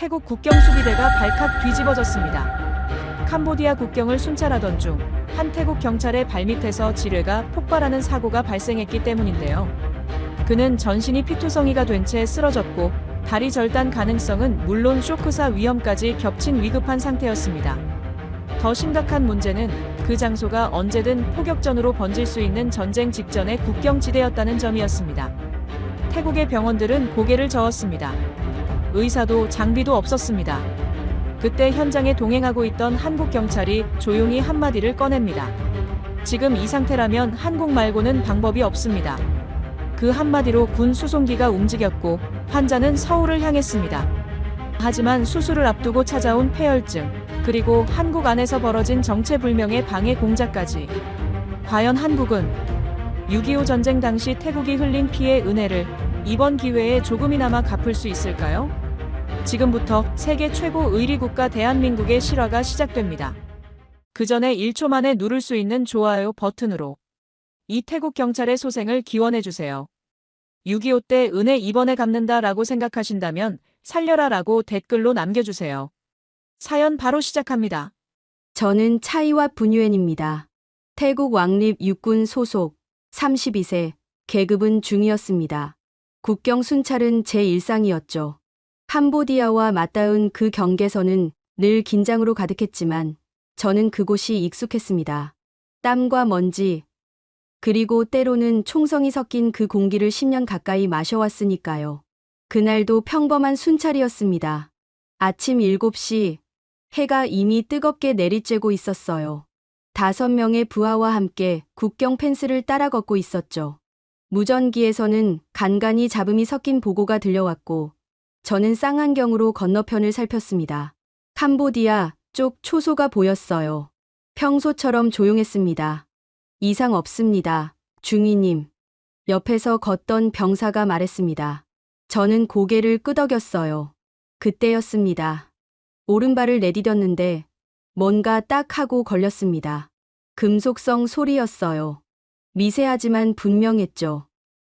태국 국경 수비대가 발칵 뒤집어졌습니다. 캄보디아 국경을 순찰하던 중 한 태국 경찰의 발밑에서 지뢰가 폭발하는 사고가 발생했기 때문인데요. 그는 전신이 피투성이가 된 채 쓰러졌고 다리 절단 가능성은 물론 쇼크사 위험까지 겹친 위급한 상태였습니다. 더 심각한 문제는 그 장소가 언제든 포격전으로 번질 수 있는 전쟁 직전의 국경지대였다는 점이었습니다. 태국의 병원들은 고개를 저었습니다. 의사도 장비도 없었습니다. 그때 현장에 동행하고 있던 한국 경찰이 조용히 한마디를 꺼냅니다. 지금 이 상태라면 한국 말고는 방법이 없습니다. 그 한마디로 군 수송기가 움직였고 환자는 서울을 향했습니다. 하지만 수술을 앞두고 찾아온 폐혈증, 그리고 한국 안에서 벌어진 정체불명의 방해 공작까지. 과연 한국은 6.25 전쟁 당시 태국이 흘린 피해의 은혜를 이번 기회에 조금이나마 갚을 수 있을까요? 지금부터 세계 최고 의리국가 대한민국의 실화가 시작됩니다. 그 전에 1초 만에 누를 수 있는 좋아요 버튼으로 이 태국 경찰의 소생을 기원해주세요. 6.25 때 은혜 이번에 갚는다라고 생각하신다면 살려라라고 댓글로 남겨주세요. 사연 바로 시작합니다. 저는 차이와 분유엔입니다. 태국 왕립 육군 소속 32세, 계급은 중이었습니다. 국경 순찰은 제 일상이었죠. 캄보디아와 맞닿은 그 경계선은 늘 긴장으로 가득했지만 저는 그곳이 익숙했습니다. 땀과 먼지, 그리고 때로는 총성이 섞인 그 공기를 10년 가까이 마셔왔으니까요. 그날도 평범한 순찰이었습니다. 아침 7시, 해가 이미 뜨겁게 내리쬐고 있었어요. 5명의 부하와 함께 국경 펜스를 따라 걷고 있었죠. 무전기에서는 간간히 잡음이 섞인 보고가 들려왔고 저는 쌍안경으로 건너편을 살폈습니다. 캄보디아 쪽 초소가 보였어요. 평소처럼 조용했습니다. 이상 없습니다, 중위님. 옆에서 걷던 병사가 말했습니다. 저는 고개를 끄덕였어요. 그때였습니다. 오른발을 내디뎠는데 뭔가 딱 하고 걸렸습니다. 금속성 소리였어요. 미세하지만 분명했죠.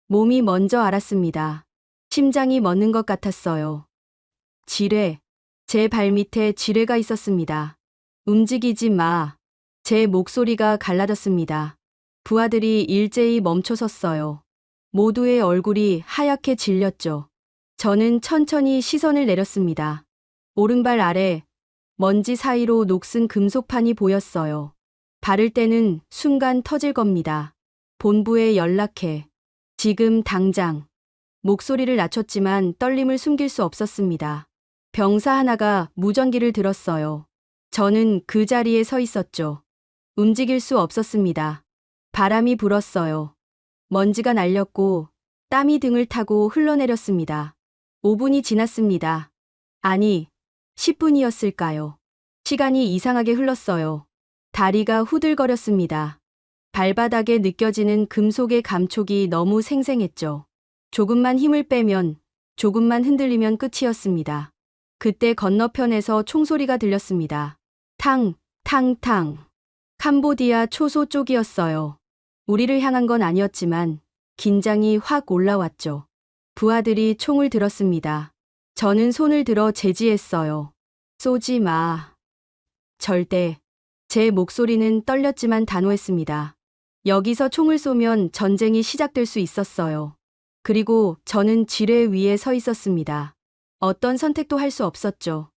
몸이 먼저 알았습니다. 심장이 멎는 것 같았어요. 지뢰. 제 발밑에 지뢰가 있었습니다. 움직이지 마. 제 목소리가 갈라졌습니다. 부하들이 일제히 멈춰섰어요. 모두의 얼굴이 하얗게 질렸죠. 저는 천천히 시선을 내렸습니다. 오른발 아래 먼지 사이로 녹슨 금속판이 보였어요. 바를 때는 순간 터질 겁니다. 본부에 연락해. 지금 당장. 목소리를 낮췄지만 떨림을 숨길 수 없었습니다. 병사 하나가 무전기를 들었어요. 저는 그 자리에 서 있었죠. 움직일 수 없었습니다. 바람이 불었어요. 먼지가 날렸고 땀이 등을 타고 흘러내렸습니다. 5분이 지났습니다. 아니, 10분이었을까요? 시간이 이상하게 흘렀어요. 다리가 후들거렸습니다. 발바닥에 느껴지는 금속의 감촉이 너무 생생했죠. 조금만 힘을 빼면, 조금만 흔들리면 끝이었습니다. 그때 건너편에서 총소리가 들렸습니다. 탕, 탕, 탕. 캄보디아 초소 쪽이었어요. 우리를 향한 건 아니었지만 긴장이 확 올라왔죠. 부하들이 총을 들었습니다. 저는 손을 들어 제지했어요. 쏘지 마. 절대. 제 목소리는 떨렸지만 단호했습니다. 여기서 총을 쏘면 전쟁이 시작될 수 있었어요. 그리고 저는 지뢰 위에 서 있었습니다. 어떤 선택도 할 수 없었죠.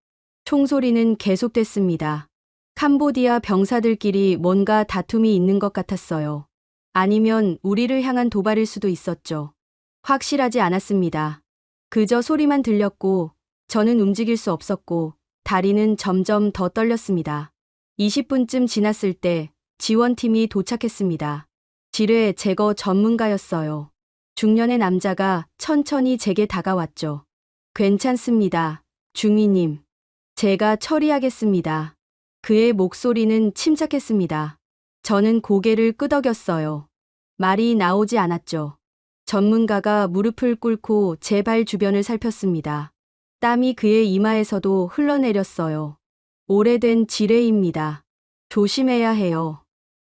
총소리는 계속됐습니다. 캄보디아 병사들끼리 뭔가 다툼이 있는 것 같았어요. 아니면 우리를 향한 도발일 수도 있었죠. 확실하지 않았습니다. 그저 소리만 들렸고 저는 움직일 수 없었고 다리는 점점 더 떨렸습니다. 20분쯤 지났을 때 지원팀이 도착했습니다. 지뢰 제거 전문가였어요. 중년의 남자가 천천히 제게 다가왔죠. 괜찮습니다, 중위님. 제가 처리하겠습니다. 그의 목소리는 침착했습니다. 저는 고개를 끄덕였어요. 말이 나오지 않았죠. 전문가가 무릎을 꿇고 제 발 주변을 살폈습니다. 땀이 그의 이마에서도 흘러내렸어요. 오래된 지뢰입니다. 조심해야 해요.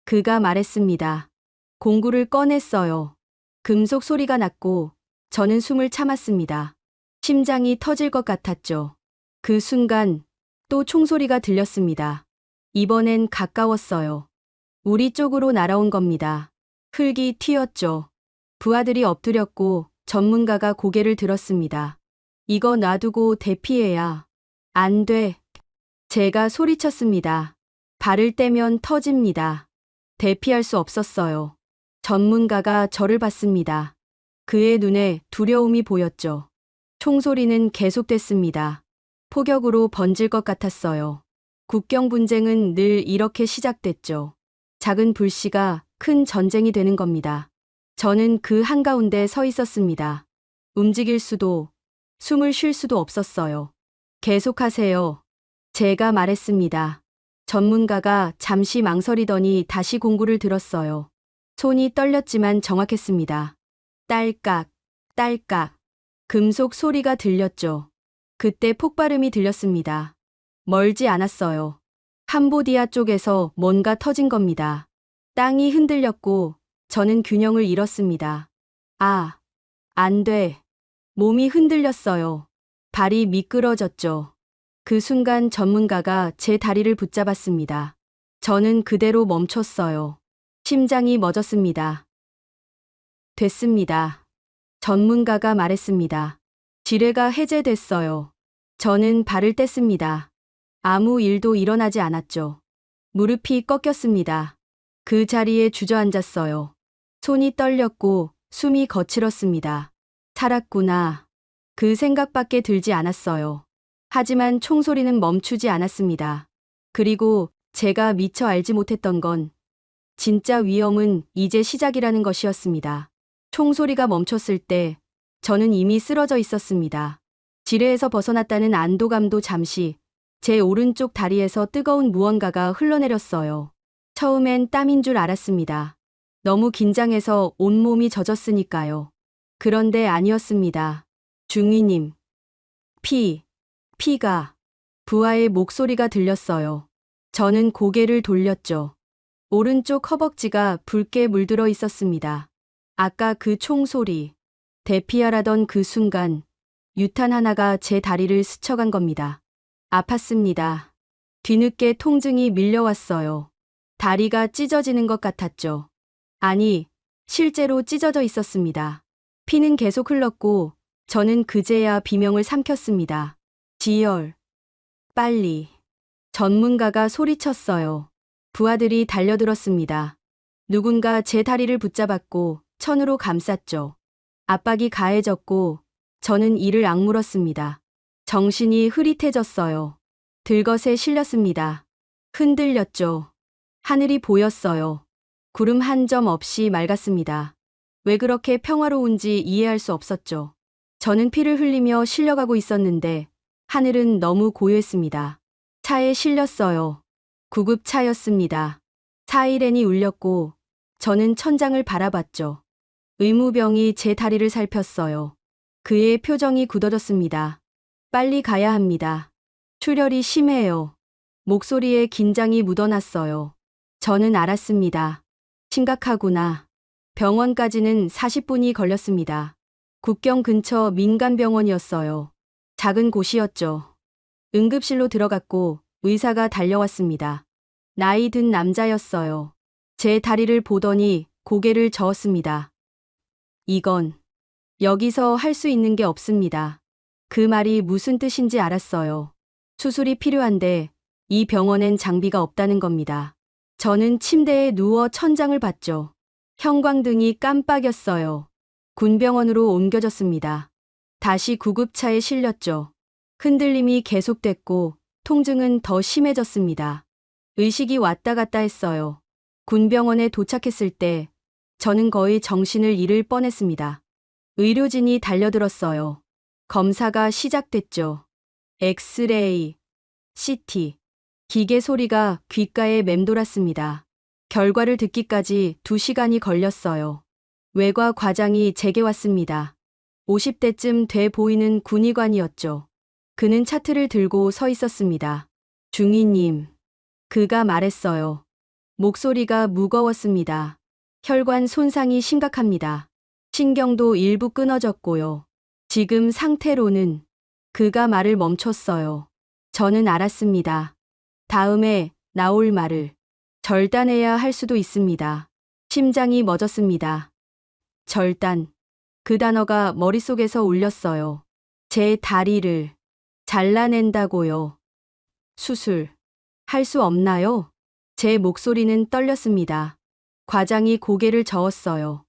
그가 말했습니다. 공구를 꺼냈어요. 금속 소리가 났고 저는 숨을 참았습니다. 심장이 터질 것 같았죠. 그 순간 또 총소리가 들렸습니다. 이번엔 가까웠어요. 우리 쪽으로 날아온 겁니다. 흙이 튀었죠. 부하들이 엎드렸고 전문가가 고개를 들었습니다. 이거 놔두고 대피해야. 안 돼. 제가 소리쳤습니다. 발을 떼면 터집니다. 대피할 수 없었어요. 전문가가 저를 봤습니다. 그의 눈에 두려움이 보였죠. 총소리는 계속됐습니다. 폭격으로 번질 것 같았어요. 국경 분쟁은 늘 이렇게 시작됐죠. 작은 불씨가 큰 전쟁이 되는 겁니다. 저는 그 한가운데 서 있었습니다. 움직일 수도, 숨을 쉴 수도 없었어요. 계속하세요. 제가 말했습니다. 전문가가 잠시 망설이더니 다시 공구를 들었어요. 손이 떨렸지만 정확했습니다. 딸깍, 딸깍. 금속 소리가 들렸죠. 그때 폭발음이 들렸습니다. 멀지 않았어요. 캄보디아 쪽에서 뭔가 터진 겁니다. 땅이 흔들렸고 저는 균형을 잃었습니다. 아, 안 돼. 몸이 흔들렸어요. 발이 미끄러졌죠. 그 순간 전문가가 제 다리를 붙잡았습니다. 저는 그대로 멈췄어요. 심장이 멎었습니다. 됐습니다. 전문가가 말했습니다. 지뢰가 해제됐어요. 저는 발을 뗐습니다. 아무 일도 일어나지 않았죠. 무릎이 꺾였습니다. 그 자리에 주저앉았어요. 손이 떨렸고 숨이 거칠었습니다. 살았구나. 그 생각밖에 들지 않았어요. 하지만 총소리는 멈추지 않았습니다. 그리고 제가 미처 알지 못했던 건 진짜 위험은 이제 시작이라는 것이었습니다. 총소리가 멈췄을 때 저는 이미 쓰러져 있었습니다. 지뢰에서 벗어났다는 안도감도 잠시 제 오른쪽 다리에서 뜨거운 무언가가 흘러내렸어요. 처음엔 땀인 줄 알았습니다. 너무 긴장해서 온몸이 젖었으니까요. 그런데 아니었습니다. 중위님. 피가. 부하의 목소리가 들렸어요. 저는 고개를 돌렸죠. 오른쪽 허벅지가 붉게 물들어 있었습니다. 아까 그 총소리, 대피하라던 그 순간 유탄 하나가 제 다리를 스쳐간 겁니다. 아팠습니다. 뒤늦게 통증이 밀려왔어요. 다리가 찢어지는 것 같았죠. 아니, 실제로 찢어져 있었습니다. 피는 계속 흘렀고 저는 그제야 비명을 삼켰습니다. 지열, 빨리. 전문가가 소리쳤어요. 부하들이 달려들었습니다. 누군가 제 다리를 붙잡았고 천으로 감쌌죠. 압박이 가해졌고 저는 이를 악물었습니다. 정신이 흐릿해졌어요. 들것에 실렸습니다. 흔들렸죠. 하늘이 보였어요. 구름 한 점 없이 맑았습니다. 왜 그렇게 평화로운지 이해할 수 없었죠. 저는 피를 흘리며 실려가고 있었는데 하늘은 너무 고요했습니다. 차에 실렸어요. 구급차였습니다. 사이렌이 울렸고 저는 천장을 바라봤죠. 의무병이 제 다리를 살폈어요. 그의 표정이 굳어졌습니다. 빨리 가야 합니다. 출혈이 심해요. 목소리에 긴장이 묻어났어요. 저는 알았습니다. 심각하구나. 병원까지는 40분이 걸렸습니다. 국경 근처 민간병원이었어요. 작은 곳이었죠. 응급실로 들어갔고 의사가 달려왔습니다. 나이 든 남자였어요. 제 다리를 보더니 고개를 저었습니다. 이건 여기서 할 수 있는 게 없습니다. 그 말이 무슨 뜻인지 알았어요. 수술이 필요한데 이 병원엔 장비가 없다는 겁니다. 저는 침대에 누워 천장을 봤죠. 형광등이 깜빡였어요. 군병원으로 옮겨졌습니다. 다시 구급차에 실렸죠. 흔들림이 계속됐고 통증은 더 심해졌습니다. 의식이 왔다 갔다 했어요. 군병원에 도착했을 때 저는 거의 정신을 잃을 뻔했습니다. 의료진이 달려들었어요. 검사가 시작됐죠. 엑스레이, CT, 기계 소리가 귓가에 맴돌았습니다. 결과를 듣기까지 2시간이 걸렸어요. 외과 과장이 제게 왔습니다. 50대쯤 돼 보이는 군의관이었죠. 그는 차트를 들고 서 있었습니다. 중위님. 그가 말했어요. 목소리가 무거웠습니다. 혈관 손상이 심각합니다. 신경도 일부 끊어졌고요. 지금 상태로는 그가 말을 멈췄어요. 저는 알았습니다. 다음에 나올 말을 절단해야 할 수도 있습니다. 심장이 멎었습니다. 절단. 그 단어가 머릿속에서 울렸어요. 제 다리를 잘라낸다고요. 수술. 할 수 없나요? 제 목소리는 떨렸습니다. 과장이 고개를 저었어요.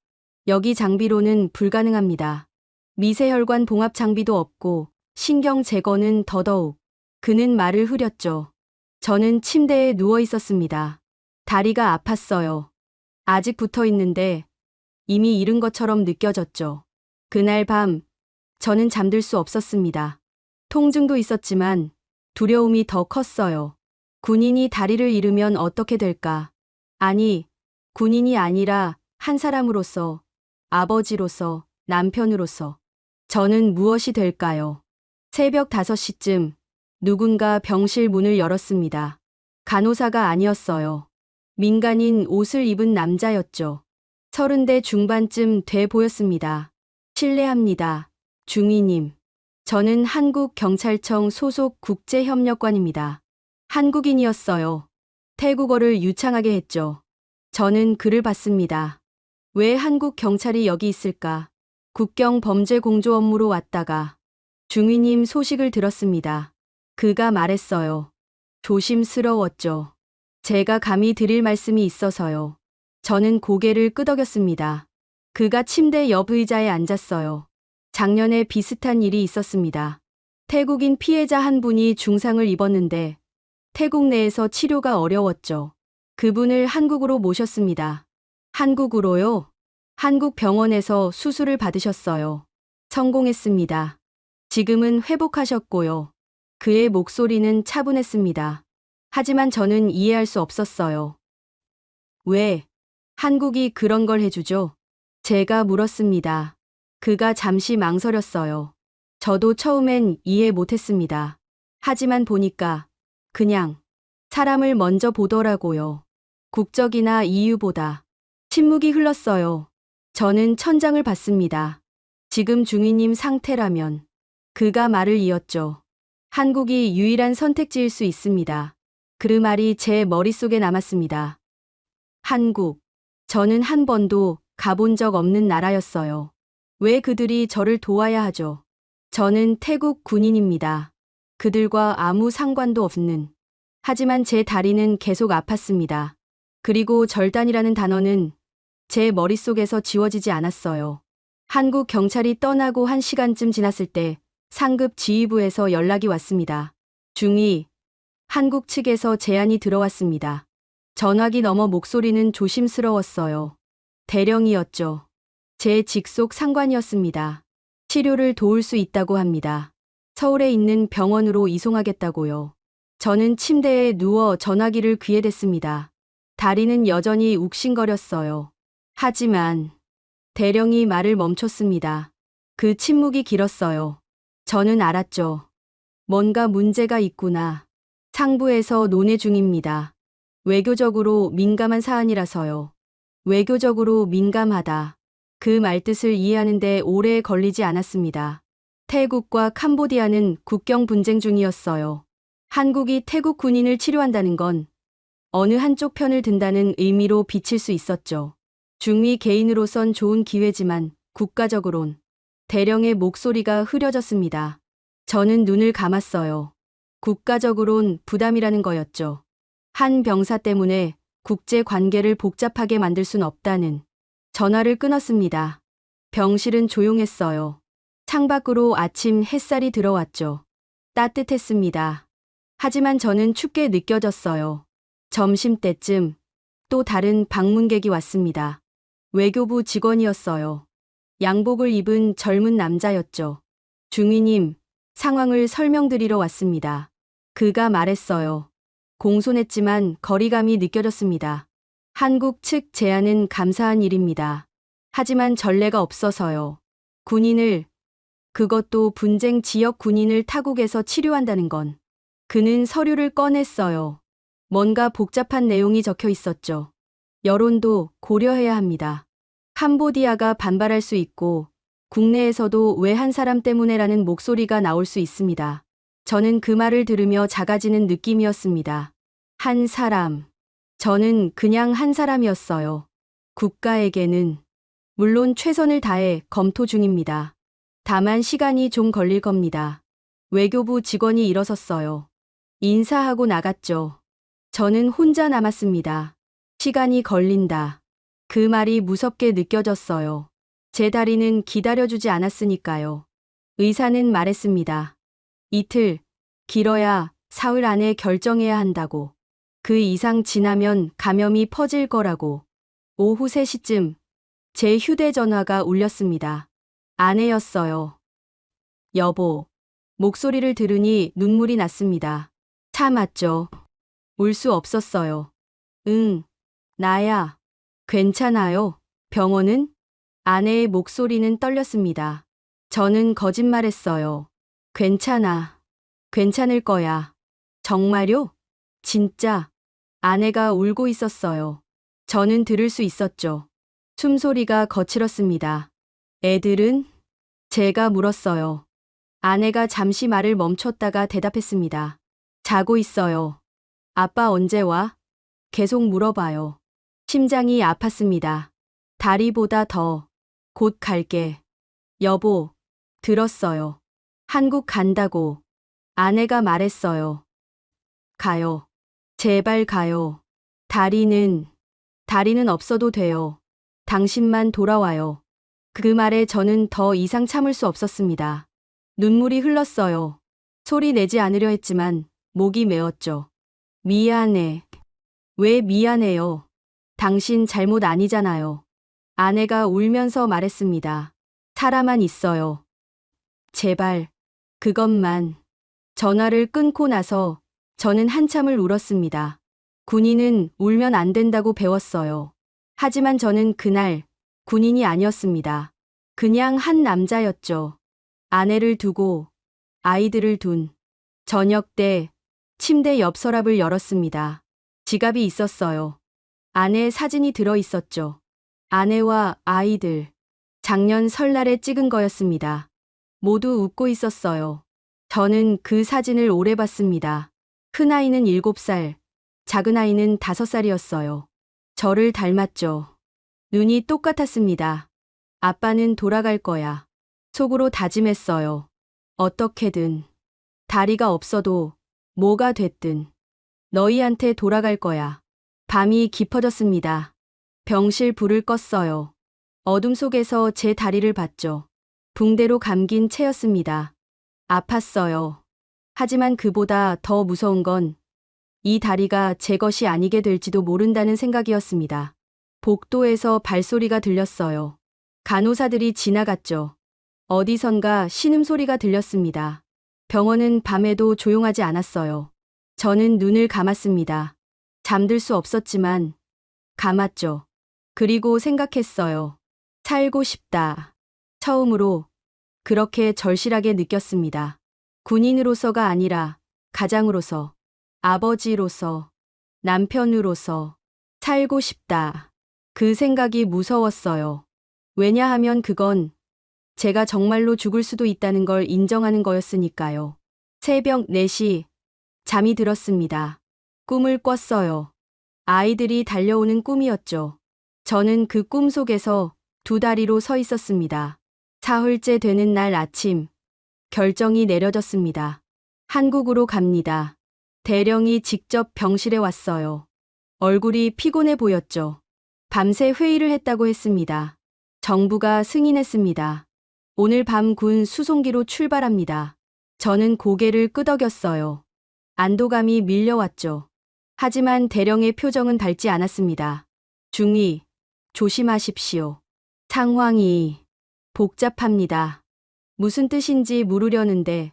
여기 장비로는 불가능합니다. 미세혈관 봉합 장비도 없고 신경 제거는 더더욱. 그는 말을 흐렸죠. 저는 침대에 누워 있었습니다. 다리가 아팠어요. 아직 붙어 있는데 이미 잃은 것처럼 느껴졌죠. 그날 밤 저는 잠들 수 없었습니다. 통증도 있었지만 두려움이 더 컸어요. 군인이 다리를 잃으면 어떻게 될까? 아니, 군인이 아니라 한 사람으로서, 아버지로서, 남편으로서 저는 무엇이 될까요? 새벽 5시쯤 누군가 병실 문을 열었습니다. 간호사가 아니었어요. 민간인 옷을 입은 남자였죠. 30대 중반쯤 돼 보였습니다. 실례합니다. 중위님. 저는 한국경찰청 소속 국제협력관입니다. 한국인이었어요. 태국어를 유창하게 했죠. 저는 그를 봤습니다. 왜 한국 경찰이 여기 있을까? 국경 범죄 공조 업무로 왔다가 중위님 소식을 들었습니다. 그가 말했어요. 조심스러웠죠. 제가 감히 드릴 말씀이 있어서요. 저는 고개를 끄덕였습니다. 그가 침대 옆 의자에 앉았어요. 작년에 비슷한 일이 있었습니다. 태국인 피해자 한 분이 중상을 입었는데 태국 내에서 치료가 어려웠죠. 그분을 한국으로 모셨습니다. 한국으로요? 한국 병원에서 수술을 받으셨어요. 성공했습니다. 지금은 회복하셨고요. 그의 목소리는 차분했습니다. 하지만 저는 이해할 수 없었어요. 왜? 한국이 그런 걸 해주죠? 제가 물었습니다. 그가 잠시 망설였어요. 저도 처음엔 이해 못했습니다. 하지만 보니까 그냥 사람을 먼저 보더라고요. 국적이나 이유보다. 침묵이 흘렀어요. 저는 천장을 봤습니다. 지금 중위님 상태라면. 그가 말을 이었죠. 한국이 유일한 선택지일 수 있습니다. 그 말이 제 머릿속에 남았습니다. 한국. 저는 한 번도 가본 적 없는 나라였어요. 왜 그들이 저를 도와야 하죠? 저는 태국 군인입니다. 그들과 아무 상관도 없는. 하지만 제 다리는 계속 아팠습니다. 그리고 절단이라는 단어는 제 머릿속에서 지워지지 않았어요. 한국 경찰이 떠나고 1시간쯤 지났을 때 상급 지휘부에서 연락이 왔습니다. 중위, 한국 측에서 제안이 들어왔습니다. 전화기 너머 목소리는 조심스러웠어요. 대령이었죠. 제 직속 상관이었습니다. 치료를 도울 수 있다고 합니다. 서울에 있는 병원으로 이송하겠다고요. 저는 침대에 누워 전화기를 귀에 댔습니다. 다리는 여전히 욱신거렸어요. 하지만 대령이 말을 멈췄습니다. 그 침묵이 길었어요. 저는 알았죠. 뭔가 문제가 있구나. 상부에서 논의 중입니다. 외교적으로 민감한 사안이라서요. 외교적으로 민감하다. 그 말뜻을 이해하는데 오래 걸리지 않았습니다. 태국과 캄보디아는 국경 분쟁 중이었어요. 한국이 태국 군인을 치료한다는 건 어느 한쪽 편을 든다는 의미로 비칠 수 있었죠. 중위 개인으로선 좋은 기회지만 국가적으론 대령의 목소리가 흐려졌습니다. 저는 눈을 감았어요. 국가적으론 부담이라는 거였죠. 한 병사 때문에 국제 관계를 복잡하게 만들 순 없다는. 전화를 끊었습니다. 병실은 조용했어요. 창밖으로 아침 햇살이 들어왔죠. 따뜻했습니다. 하지만 저는 춥게 느껴졌어요. 점심때쯤 또 다른 방문객이 왔습니다. 외교부 직원이었어요. 양복을 입은 젊은 남자였죠. 중위님, 상황을 설명드리러 왔습니다. 그가 말했어요. 공손했지만 거리감이 느껴졌습니다. 한국 측 제안은 감사한 일입니다. 하지만 전례가 없어서요. 군인을, 그것도 분쟁 지역 군인을 타국에서 치료한다는 건. 그는 서류를 꺼냈어요. 뭔가 복잡한 내용이 적혀 있었죠. 여론도 고려해야 합니다. 캄보디아가 반발할 수 있고 국내에서도 왜 한 사람 때문에라는 목소리가 나올 수 있습니다. 저는 그 말을 들으며 작아지는 느낌이었습니다. 한 사람. 저는 그냥 한 사람이었어요. 국가에게는 물론 최선을 다해 검토 중입니다. 다만 시간이 좀 걸릴 겁니다. 외교부 직원이 일어섰어요. 인사하고 나갔죠. 저는 혼자 남았습니다. 시간이 걸린다. 그 말이 무섭게 느껴졌어요. 제 다리는 기다려주지 않았으니까요. 의사는 말했습니다. 이틀, 길어야 사흘 안에 결정해야 한다고. 그 이상 지나면 감염이 퍼질 거라고. 오후 3시쯤 제 휴대전화가 울렸습니다. 아내였어요. 여보. 목소리를 들으니 눈물이 났습니다. 참았죠. 울 수 없었어요. 응, 나야. 괜찮아요. 병원은? 아내의 목소리는 떨렸습니다. 저는 거짓말했어요. 괜찮아. 괜찮을 거야. 정말요? 진짜. 아내가 울고 있었어요. 저는 들을 수 있었죠. 숨소리가 거칠었습니다. 애들은? 제가 물었어요. 아내가 잠시 말을 멈췄다가 대답했습니다. 자고 있어요. 아빠 언제 와? 계속 물어봐요. 심장이 아팠습니다. 다리보다 더. 곧 갈게. 여보, 들었어요. 한국 간다고. 아내가 말했어요. 가요. 제발 가요. 다리는 없어도 돼요. 당신만 돌아와요. 그 말에 저는 더 이상 참을 수 없었습니다. 눈물이 흘렀어요. 소리 내지 않으려 했지만 목이 메었죠. 미안해. 왜 미안해요? 당신 잘못 아니잖아요. 아내가 울면서 말했습니다. 살아만 있어요. 제발, 그것만. 전화를 끊고 나서 저는 한참을 울었습니다. 군인은 울면 안 된다고 배웠어요. 하지만 저는 그날 군인이 아니었습니다. 그냥 한 남자였죠. 아내를 두고 아이들을 둔. 저녁 때 침대 옆 서랍을 열었습니다. 지갑이 있었어요. 아내의 사진이 들어 있었죠. 아내와 아이들. 작년 설날에 찍은 거였습니다. 모두 웃고 있었어요. 저는 그 사진을 오래 봤습니다. 큰 아이는 7살, 작은 아이는 5살이었어요. 저를 닮았죠. 눈이 똑같았습니다. 아빠는 돌아갈 거야. 속으로 다짐했어요. 어떻게든. 다리가 없어도 뭐가 됐든 너희한테 돌아갈 거야. 밤이 깊어졌습니다. 병실 불을 껐어요. 어둠 속에서 제 다리를 봤죠. 붕대로 감긴 채였습니다. 아팠어요. 하지만 그보다 더 무서운 건 이 다리가 제 것이 아니게 될지도 모른다는 생각이었습니다. 복도에서 발소리가 들렸어요. 간호사들이 지나갔죠. 어디선가 신음소리가 들렸습니다. 병원은 밤에도 조용하지 않았어요. 저는 눈을 감았습니다. 잠들 수 없었지만 감았죠. 그리고 생각했어요. 살고 싶다. 처음으로 그렇게 절실하게 느꼈습니다. 군인으로서가 아니라 가장으로서, 아버지로서, 남편으로서 살고 싶다. 그 생각이 무서웠어요. 왜냐하면 그건 제가 정말로 죽을 수도 있다는 걸 인정하는 거였으니까요. 새벽 4시 잠이 들었습니다. 꿈을 꿨어요. 아이들이 달려오는 꿈이었죠. 저는 그 꿈 속에서 2다리로 서 있었습니다. 사흘째 되는 날 아침, 결정이 내려졌습니다. 한국으로 갑니다. 대령이 직접 병실에 왔어요. 얼굴이 피곤해 보였죠. 밤새 회의를 했다고 했습니다. 정부가 승인했습니다. 오늘 밤 군 수송기로 출발합니다. 저는 고개를 끄덕였어요. 안도감이 밀려왔죠. 하지만 대령의 표정은 밝지 않았습니다. 중위, 조심하십시오. 상황이 복잡합니다. 무슨 뜻인지 물으려는데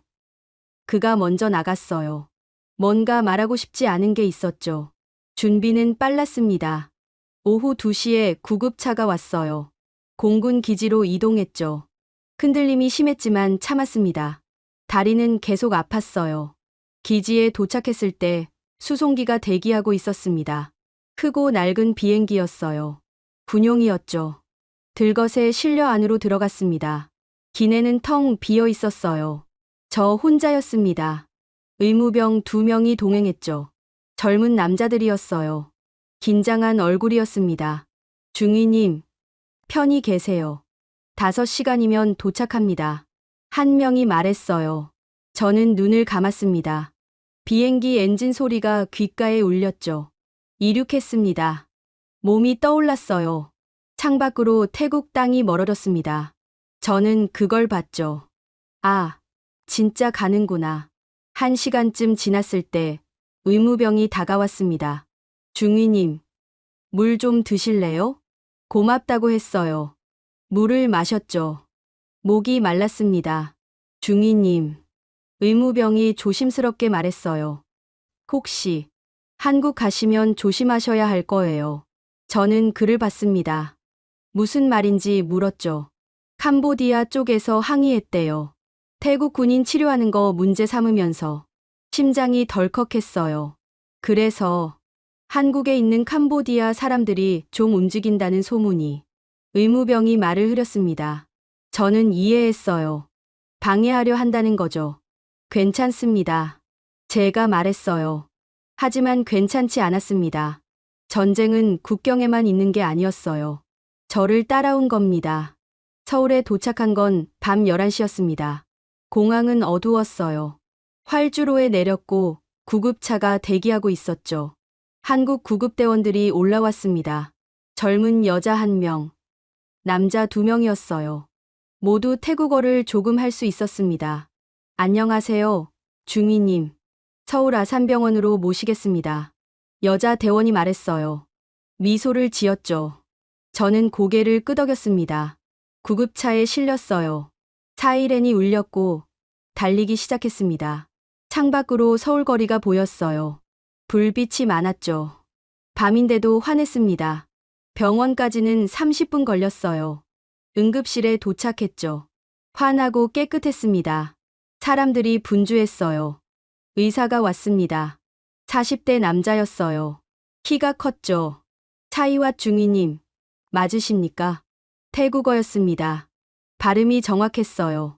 그가 먼저 나갔어요. 뭔가 말하고 싶지 않은 게 있었죠. 준비는 빨랐습니다. 오후 2시에 구급차가 왔어요. 공군 기지로 이동했죠. 흔들림이 심했지만 참았습니다. 다리는 계속 아팠어요. 기지에 도착했을 때 수송기가 대기하고 있었습니다. 크고 낡은 비행기였어요. 군용이었죠. 들것에 실려 안으로 들어갔습니다. 기내는 텅 비어 있었어요. 저 혼자였습니다. 의무병 2명이 동행했죠. 젊은 남자들이었어요. 긴장한 얼굴이었습니다. 중위님, 편히 계세요. 5시간이면 도착합니다. 한 명이 말했어요. 저는 눈을 감았습니다. 비행기 엔진 소리가 귓가에 울렸죠. 이륙했습니다. 몸이 떠올랐어요. 창밖으로 태국 땅이 멀어졌습니다. 저는 그걸 봤죠. 아, 진짜 가는구나. 1시간쯤 지났을 때 의무병이 다가왔습니다. 중위님, 물 좀 드실래요? 고맙다고 했어요. 물을 마셨죠. 목이 말랐습니다. 중위님, 의무병이 조심스럽게 말했어요. 혹시 한국 가시면 조심하셔야 할 거예요. 저는 그를 봤습니다. 무슨 말인지 물었죠. 캄보디아 쪽에서 항의했대요. 태국 군인 치료하는 거 문제 삼으면서 심장이 덜컥했어요. 그래서 한국에 있는 캄보디아 사람들이 좀 움직인다는 소문이. 의무병이 말을 흐렸습니다. 저는 이해했어요. 방해하려 한다는 거죠. 괜찮습니다. 제가 말했어요. 하지만 괜찮지 않았습니다. 전쟁은 국경에만 있는 게 아니었어요. 저를 따라온 겁니다. 서울에 도착한 건 밤 11시였습니다. 공항은 어두웠어요. 활주로에 내렸고 구급차가 대기하고 있었죠. 한국 구급대원들이 올라왔습니다. 젊은 여자 1명, 남자 2명이었어요. 모두 태국어를 조금 할 수 있었습니다. 안녕하세요, 중위님. 서울 아산병원으로 모시겠습니다. 여자 대원이 말했어요. 미소를 지었죠. 저는 고개를 끄덕였습니다. 구급차에 실렸어요. 사이렌이 울렸고 달리기 시작했습니다. 창밖으로 서울거리가 보였어요. 불빛이 많았죠. 밤인데도 환했습니다. 병원까지는 30분 걸렸어요. 응급실에 도착했죠. 환하고 깨끗했습니다. 사람들이 분주했어요. 의사가 왔습니다. 40대 남자였어요. 키가 컸죠. 차이와 중위님, 맞으십니까? 태국어였습니다. 발음이 정확했어요.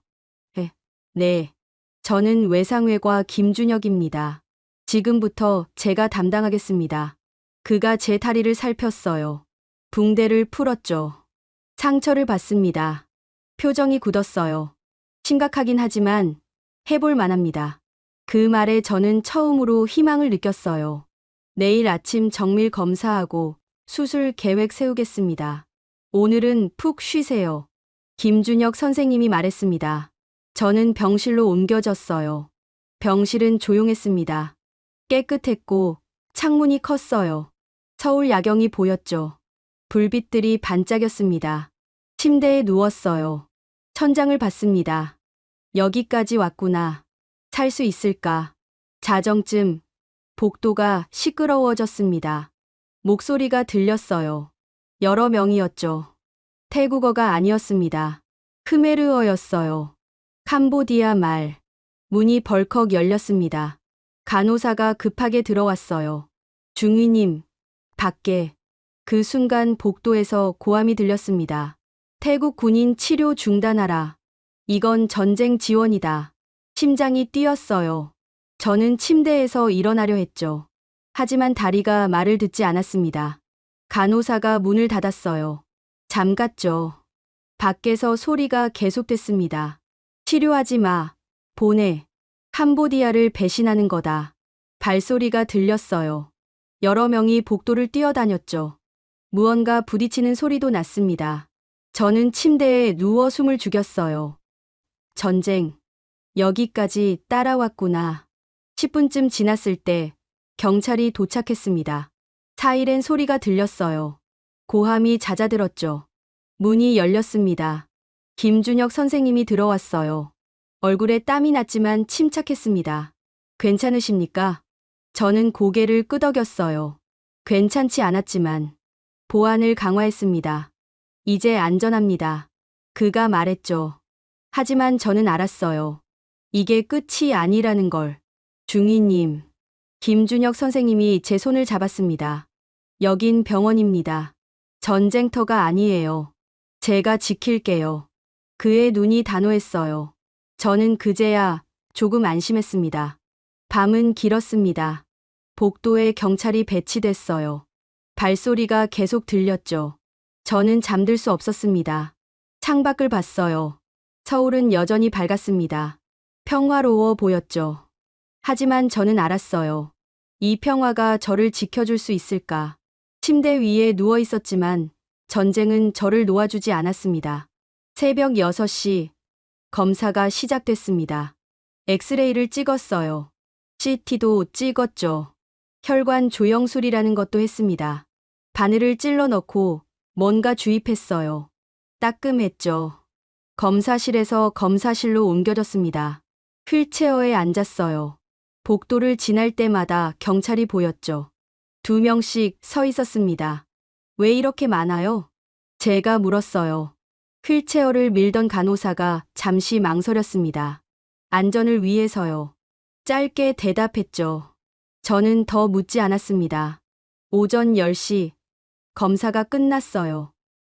네. 저는 외상외과 김준혁입니다. 지금부터 제가 담당하겠습니다. 그가 제 다리를 살폈어요. 붕대를 풀었죠. 상처를 봤습니다. 표정이 굳었어요. 심각하긴 하지만 해볼 만합니다. 그 말에 저는 처음으로 희망을 느꼈어요. 내일 아침 정밀 검사하고 수술 계획 세우겠습니다. 오늘은 푹 쉬세요. 김준혁 선생님이 말했습니다. 저는 병실로 옮겨졌어요. 병실은 조용했습니다. 깨끗했고 창문이 컸어요. 서울 야경이 보였죠. 불빛들이 반짝였습니다. 침대에 누웠어요. 천장을 봤습니다. 여기까지 왔구나. 살 수 있을까? 자정쯤 복도가 시끄러워졌습니다. 목소리가 들렸어요. 여러 명이었죠. 태국어가 아니었습니다. 크메르어였어요. 캄보디아 말. 문이 벌컥 열렸습니다. 간호사가 급하게 들어왔어요. 중위님, 밖에. 그 순간 복도에서 고함이 들렸습니다. 태국 군인 치료 중단하라. 이건 전쟁 지원이다. 심장이 뛰었어요. 저는 침대에서 일어나려 했죠. 하지만 다리가 말을 듣지 않았습니다. 간호사가 문을 닫았어요. 잠갔죠. 밖에서 소리가 계속됐습니다. 치료하지 마. 보내. 캄보디아를 배신하는 거다. 발소리가 들렸어요. 여러 명이 복도를 뛰어다녔죠. 무언가 부딪히는 소리도 났습니다. 저는 침대에 누워 숨을 죽였어요. 전쟁. 여기까지 따라왔구나. 10분쯤 지났을 때 경찰이 도착했습니다. 사이렌 소리가 들렸어요. 고함이 잦아들었죠. 문이 열렸습니다. 김준혁 선생님이 들어왔어요. 얼굴에 땀이 났지만 침착했습니다. 괜찮으십니까? 저는 고개를 끄덕였어요. 괜찮지 않았지만 보안을 강화했습니다. 이제 안전합니다. 그가 말했죠. 하지만 저는 알았어요. 이게 끝이 아니라는 걸. 중위님. 김준혁 선생님이 제 손을 잡았습니다. 여긴 병원입니다. 전쟁터가 아니에요. 제가 지킬게요. 그의 눈이 단호했어요. 저는 그제야 조금 안심했습니다. 밤은 길었습니다. 복도에 경찰이 배치됐어요. 발소리가 계속 들렸죠. 저는 잠들 수 없었습니다. 창밖을 봤어요. 서울은 여전히 밝았습니다. 평화로워 보였죠. 하지만 저는 알았어요. 이 평화가 저를 지켜줄 수 있을까? 침대 위에 누워 있었지만 전쟁은 저를 놓아주지 않았습니다. 새벽 6시, 검사가 시작됐습니다. 엑스레이를 찍었어요. CT도 찍었죠. 혈관 조영술이라는 것도 했습니다. 바늘을 찔러 넣고 뭔가 주입했어요. 따끔했죠. 검사실에서 검사실로 옮겨졌습니다. 휠체어에 앉았어요. 복도를 지날 때마다 경찰이 보였죠. 2명씩 서 있었습니다. 왜 이렇게 많아요? 제가 물었어요. 휠체어를 밀던 간호사가 잠시 망설였습니다. 안전을 위해서요. 짧게 대답했죠. 저는 더 묻지 않았습니다. 오전 10시, 검사가 끝났어요.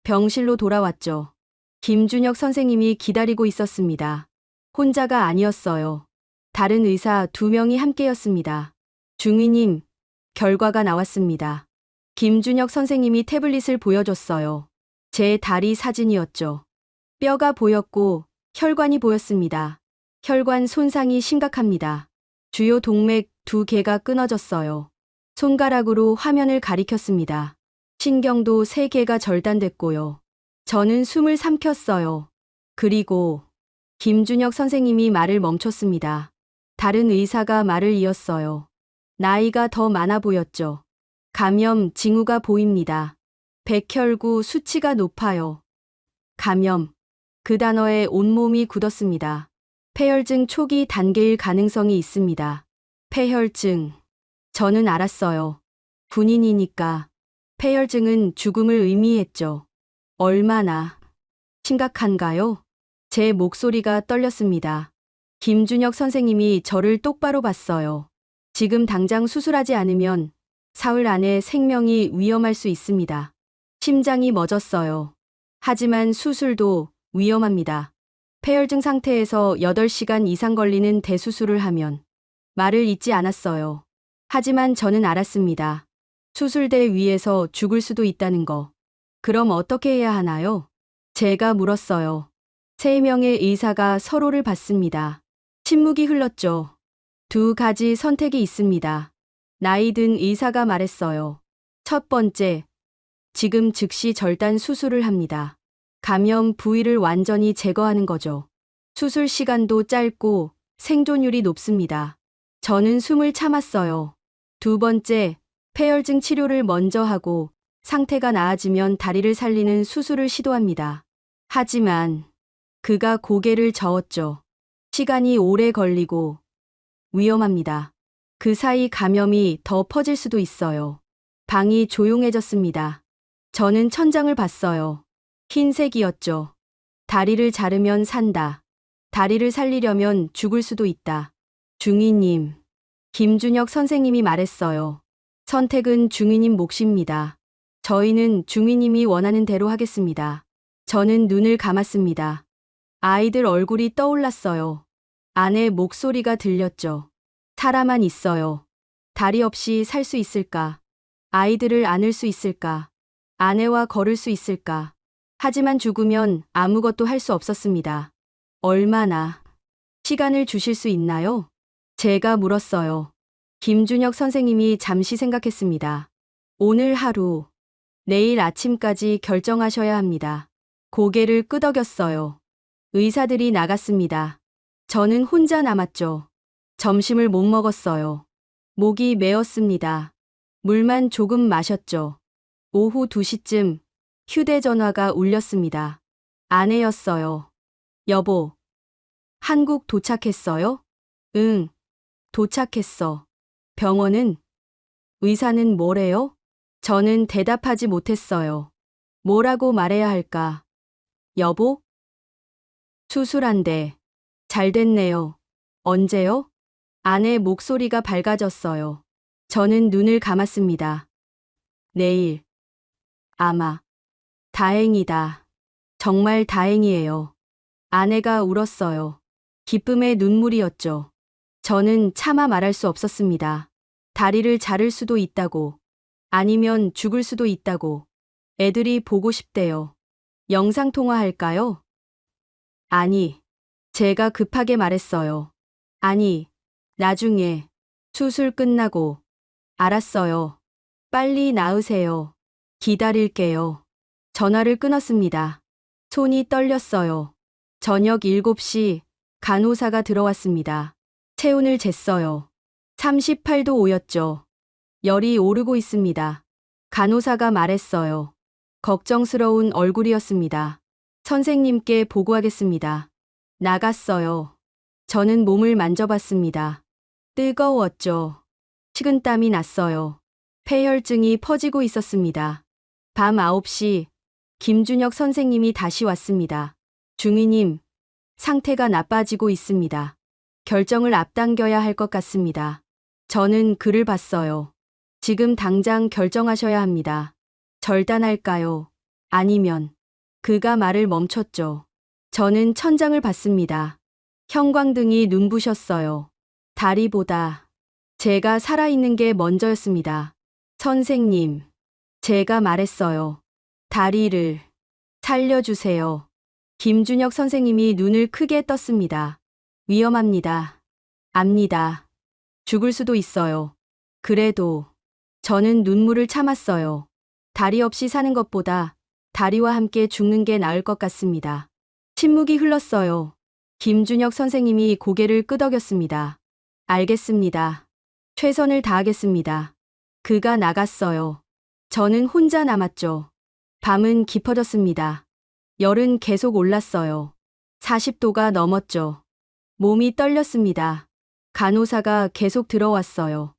병실로 돌아왔죠. 김준혁 선생님이 기다리고 있었습니다. 혼자가 아니었어요. 다른 의사 2명이 함께였습니다. 중위님, 결과가 나왔습니다. 김준혁 선생님이 태블릿을 보여줬어요. 제 다리 사진이었죠. 뼈가 보였고 혈관이 보였습니다. 혈관 손상이 심각합니다. 주요 동맥 2개가 끊어졌어요. 손가락으로 화면을 가리켰습니다. 신경도 3개가 절단됐고요. 저는 숨을 삼켰어요. 그리고 김준혁 선생님이 말을 멈췄습니다. 다른 의사가 말을 이었어요. 나이가 더 많아 보였죠. 감염 징후가 보입니다. 백혈구 수치가 높아요. 감염. 그 단어에 온몸이 굳었습니다. 폐혈증 초기 단계일 가능성이 있습니다. 폐혈증. 저는 알았어요. 군인이니까. 폐혈증은 죽음을 의미했죠. 얼마나 심각한가요? 제 목소리가 떨렸습니다. 김준혁 선생님이 저를 똑바로 봤어요. 지금 당장 수술하지 않으면 사흘 안에 생명이 위험할 수 있습니다. 심장이 멎었어요. 하지만 수술도 위험합니다. 폐혈증 상태에서 8시간 이상 걸리는 대수술을 하면 말을 잇지 않았어요. 하지만 저는 알았습니다. 수술대 위에서 죽을 수도 있다는 거. 그럼 어떻게 해야 하나요? 제가 물었어요. 3명의 의사가 서로를 봤습니다. 침묵이 흘렀죠. 2가지 선택이 있습니다. 나이 든 의사가 말했어요. 첫 번째, 지금 즉시 절단 수술을 합니다. 감염 부위를 완전히 제거하는 거죠. 수술 시간도 짧고 생존율이 높습니다. 저는 숨을 참았어요. 2번째, 폐혈증 치료를 먼저 하고 상태가 나아지면 다리를 살리는 수술을 시도합니다. 하지만 그가 고개를 저었죠. 시간이 오래 걸리고 위험합니다. 그 사이 감염이 더 퍼질 수도 있어요. 방이 조용해졌습니다. 저는 천장을 봤어요. 흰색이었죠. 다리를 자르면 산다. 다리를 살리려면 죽을 수도 있다. 중위님, 김준혁 선생님이 말했어요. 선택은 중위님 몫입니다. 저희는 중위님이 원하는 대로 하겠습니다. 저는 눈을 감았습니다. 아이들 얼굴이 떠올랐어요. 아내 목소리가 들렸죠. 살아만 있어요. 다리 없이 살 수 있을까? 아이들을 안을 수 있을까? 아내와 걸을 수 있을까? 하지만 죽으면 아무것도 할 수 없었습니다. 얼마나 시간을 주실 수 있나요? 제가 물었어요. 김준혁 선생님이 잠시 생각했습니다. 오늘 하루, 내일 아침까지 결정하셔야 합니다. 고개를 끄덕였어요. 의사들이 나갔습니다. 저는 혼자 남았죠. 점심을 못 먹었어요. 목이 메었습니다. 물만 조금 마셨죠. 오후 2시쯤 휴대전화가 울렸습니다. 아내였어요. 여보, 한국 도착했어요? 응, 도착했어. 병원은? 의사는 뭐래요? 저는 대답하지 못했어요. 뭐라고 말해야 할까? 여보? 수술한대. 잘 됐네요. 언제요? 아내 목소리가 밝아졌어요. 저는 눈을 감았습니다. 내일. 아마. 다행이다. 정말 다행이에요. 아내가 울었어요. 기쁨의 눈물이었죠. 저는 차마 말할 수 없었습니다. 다리를 자를 수도 있다고. 아니면 죽을 수도 있다고. 애들이 보고 싶대요. 영상통화할까요? 아니. 제가 급하게 말했어요. 아니. 나중에. 수술 끝나고. 알았어요. 빨리 나으세요. 기다릴게요. 전화를 끊었습니다. 손이 떨렸어요. 저녁 7시 간호사가 들어왔습니다. 체온을 쟀어요. 38도 5였죠. 열이 오르고 있습니다. 간호사가 말했어요. 걱정스러운 얼굴이었습니다. 선생님께 보고하겠습니다. 나갔어요. 저는 몸을 만져봤습니다. 뜨거웠죠. 식은땀이 났어요. 폐혈증이 퍼지고 있었습니다. 밤 9시 김준혁 선생님이 다시 왔습니다. 중위님, 상태가 나빠지고 있습니다. 결정을 앞당겨야 할 것 같습니다. 저는 글을 봤어요. 지금 당장 결정하셔야 합니다. 절단할까요? 아니면. 그가 말을 멈췄죠. 저는 천장을 봤습니다. 형광등이 눈부셨어요. 다리보다 제가 살아있는 게 먼저였습니다. 선생님, 제가 말했어요. 다리를 살려주세요. 김준혁 선생님이 눈을 크게 떴습니다. 위험합니다. 압니다. 죽을 수도 있어요. 그래도 저는 눈물을 참았어요. 다리 없이 사는 것보다 다리와 함께 죽는 게 나을 것 같습니다. 침묵이 흘렀어요. 김준혁 선생님이 고개를 끄덕였습니다. 알겠습니다. 최선을 다하겠습니다. 그가 나갔어요. 저는 혼자 남았죠. 밤은 깊어졌습니다. 열은 계속 올랐어요. 40도가 넘었죠. 몸이 떨렸습니다. 간호사가 계속 들어왔어요.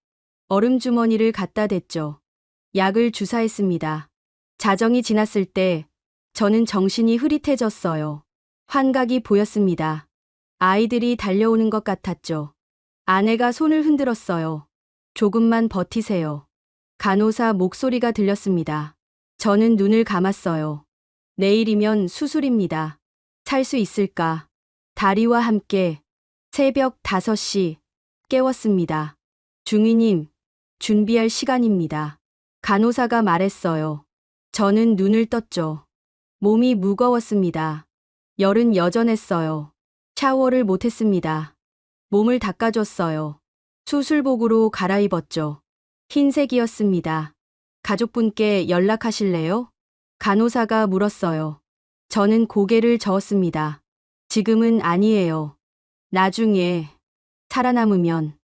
얼음 주머니를 갖다 댔죠. 약을 주사했습니다. 자정이 지났을 때 저는 정신이 흐릿해졌어요. 환각이 보였습니다. 아이들이 달려오는 것 같았죠. 아내가 손을 흔들었어요. 조금만 버티세요. 간호사 목소리가 들렸습니다. 저는 눈을 감았어요. 내일이면 수술입니다. 살 수 있을까? 다리와 함께. 새벽 5시 깨웠습니다. 중위님, 준비할 시간입니다. 간호사가 말했어요. 저는 눈을 떴죠. 몸이 무거웠습니다. 열은 여전했어요. 샤워를 못했습니다. 몸을 닦아줬어요. 수술복으로 갈아입었죠. 흰색이었습니다. 가족분께 연락하실래요? 간호사가 물었어요. 저는 고개를 저었습니다. 지금은 아니에요. 나중에 살아남으면.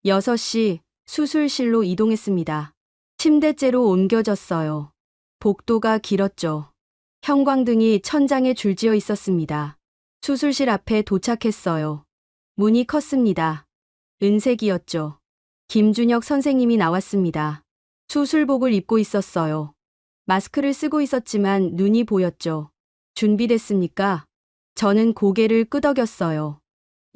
6시 수술실로 이동했습니다. 침대째로 옮겨졌어요. 복도가 길었죠. 형광등이 천장에 줄지어 있었습니다. 수술실 앞에 도착했어요. 문이 컸습니다. 은색이었죠. 김준혁 선생님이 나왔습니다. 수술복을 입고 있었어요. 마스크를 쓰고 있었지만 눈이 보였죠. 준비됐습니까? 저는 고개를 끄덕였어요.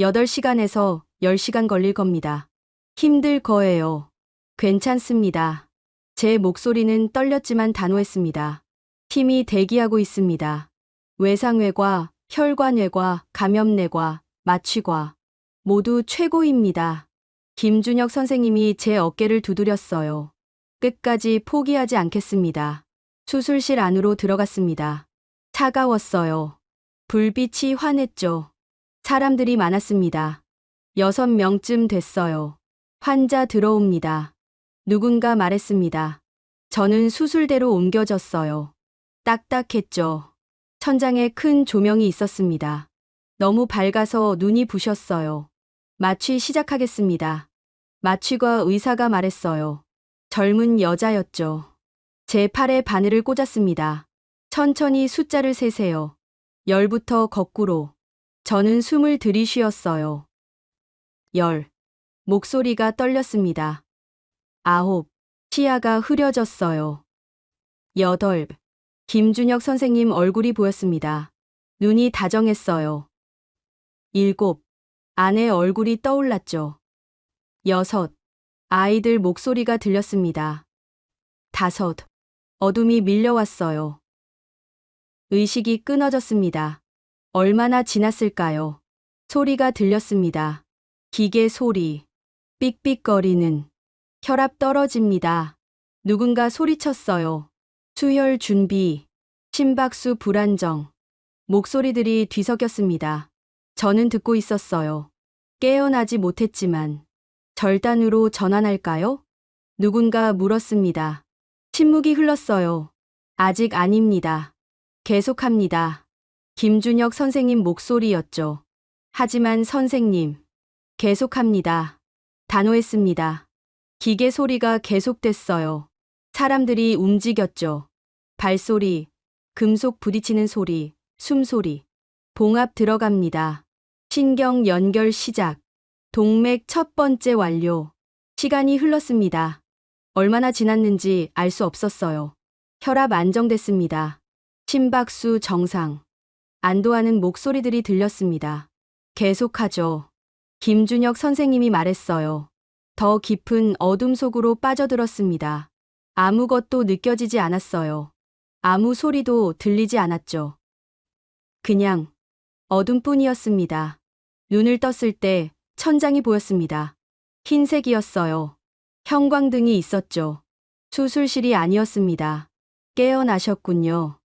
8시간에서 10시간 걸릴 겁니다. 힘들 거예요. 괜찮습니다. 제 목소리는 떨렸지만 단호했습니다. 팀이 대기하고 있습니다. 외상외과, 혈관외과, 감염내과, 마취과. 모두 최고입니다. 김준혁 선생님이 제 어깨를 두드렸어요. 끝까지 포기하지 않겠습니다. 수술실 안으로 들어갔습니다. 차가웠어요. 불빛이 환했죠. 사람들이 많았습니다. 6명쯤 됐어요. 환자 들어옵니다. 누군가 말했습니다. 저는 수술대로 옮겨졌어요. 딱딱했죠. 천장에 큰 조명이 있었습니다. 너무 밝아서 눈이 부셨어요. 마취 시작하겠습니다. 마취과 의사가 말했어요. 젊은 여자였죠. 제 팔에 바늘을 꽂았습니다. 천천히 숫자를 세세요. 10부터 거꾸로. 저는 숨을 들이쉬었어요. 10. 목소리가 떨렸습니다. 9. 시야가 흐려졌어요. 8. 김준혁 선생님 얼굴이 보였습니다. 눈이 다정했어요. 7. 아내 얼굴이 떠올랐죠. 6. 아이들 목소리가 들렸습니다. 5. 어둠이 밀려왔어요. 의식이 끊어졌습니다. 얼마나 지났을까요? 소리가 들렸습니다. 기계 소리, 삑삑거리는, 혈압 떨어집니다. 누군가 소리쳤어요. 수혈 준비, 심박수 불안정, 목소리들이 뒤섞였습니다. 저는 듣고 있었어요. 깨어나지 못했지만, 절단으로 전환할까요? 누군가 물었습니다. 침묵이 흘렀어요. 아직 아닙니다. 계속합니다. 김준혁 선생님 목소리였죠. 하지만 선생님, 계속합니다. 단호했습니다. 기계 소리가 계속됐어요. 사람들이 움직였죠. 발소리, 금속 부딪히는 소리, 숨소리. 봉합 들어갑니다. 신경 연결 시작. 동맥 첫 번째 완료. 시간이 흘렀습니다. 얼마나 지났는지 알 수 없었어요. 혈압 안정됐습니다. 심박수 정상. 안도하는 목소리들이 들렸습니다. 계속하죠. 김준혁 선생님이 말했어요. 더 깊은 어둠 속으로 빠져들었습니다. 아무것도 느껴지지 않았어요. 아무 소리도 들리지 않았죠. 그냥 어둠뿐이었습니다. 눈을 떴을 때 천장이 보였습니다. 흰색이었어요. 형광등이 있었죠. 수술실이 아니었습니다. 깨어나셨군요.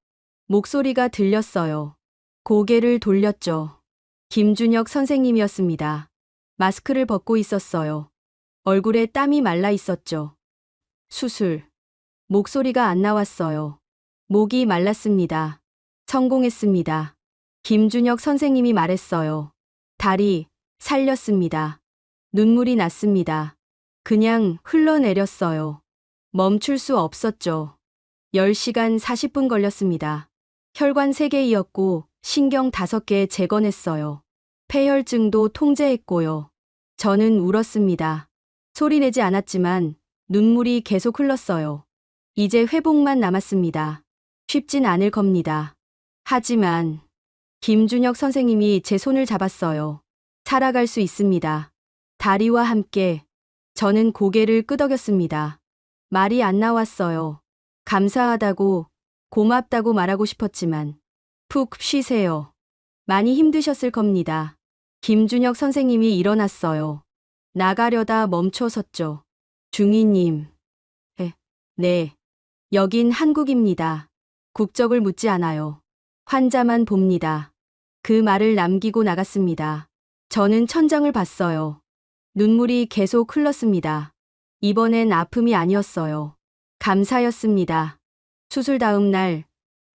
목소리가 들렸어요. 고개를 돌렸죠. 김준혁 선생님이었습니다. 마스크를 벗고 있었어요. 얼굴에 땀이 말라 있었죠. 수술. 목소리가 안 나왔어요. 목이 말랐습니다. 성공했습니다. 김준혁 선생님이 말했어요. 다리 살렸습니다. 눈물이 났습니다. 그냥 흘러내렸어요. 멈출 수 없었죠. 10시간 40분 걸렸습니다. 혈관 3개이었고 신경 5개 재건했어요. 폐혈증도 통제했고요. 저는 울었습니다. 소리내지 않았지만 눈물이 계속 흘렀어요. 이제 회복만 남았습니다. 쉽진 않을 겁니다. 하지만 김준혁 선생님이 제 손을 잡았어요. 살아갈 수 있습니다. 다리와 함께. 저는 고개를 끄덕였습니다. 말이 안 나왔어요. 감사하다고, 고맙다고 말하고 싶었지만 푹 쉬세요. 많이 힘드셨을 겁니다. 김준혁 선생님이 일어났어요. 나가려다 멈춰섰죠. 중위님. 네. 여긴 한국입니다. 국적을 묻지 않아요. 환자만 봅니다. 그 말을 남기고 나갔습니다. 저는 천장을 봤어요. 눈물이 계속 흘렀습니다. 이번엔 아픔이 아니었어요. 감사였습니다. 수술 다음 날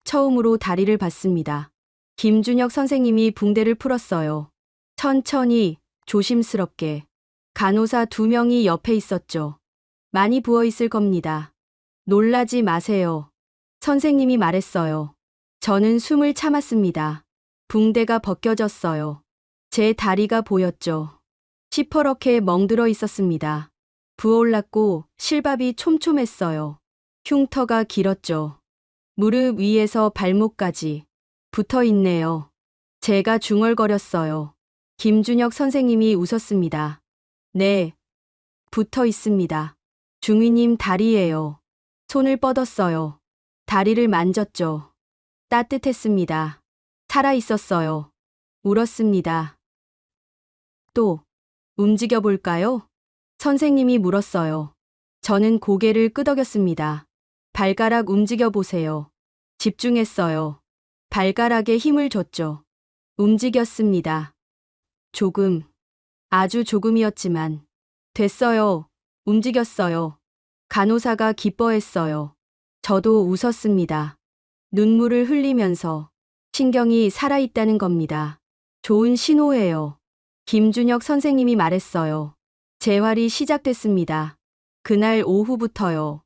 처음으로 다리를 봤습니다. 김준혁 선생님이 붕대를 풀었어요. 천천히, 조심스럽게. 간호사 2명이 옆에 있었죠. 많이 부어 있을 겁니다. 놀라지 마세요. 선생님이 말했어요. 저는 숨을 참았습니다. 붕대가 벗겨졌어요. 제 다리가 보였죠. 시퍼렇게 멍들어 있었습니다. 부어올랐고 실밥이 촘촘했어요. 흉터가 길었죠. 무릎 위에서 발목까지 붙어 있네요. 제가 중얼거렸어요. 김준혁 선생님이 웃었습니다. 네, 붙어 있습니다. 중위님 다리예요. 손을 뻗었어요. 다리를 만졌죠. 따뜻했습니다. 살아 있었어요. 울었습니다. 또 움직여 볼까요? 선생님이 물었어요. 저는 고개를 끄덕였습니다. 발가락 움직여 보세요. 집중했어요. 발가락에 힘을 줬죠. 움직였습니다. 조금, 아주 조금이었지만 됐어요. 움직였어요. 간호사가 기뻐했어요. 저도 웃었습니다. 눈물을 흘리면서 신경이 살아있다는 겁니다. 좋은 신호예요. 김준혁 선생님이 말했어요. 재활이 시작됐습니다. 그날 오후부터요.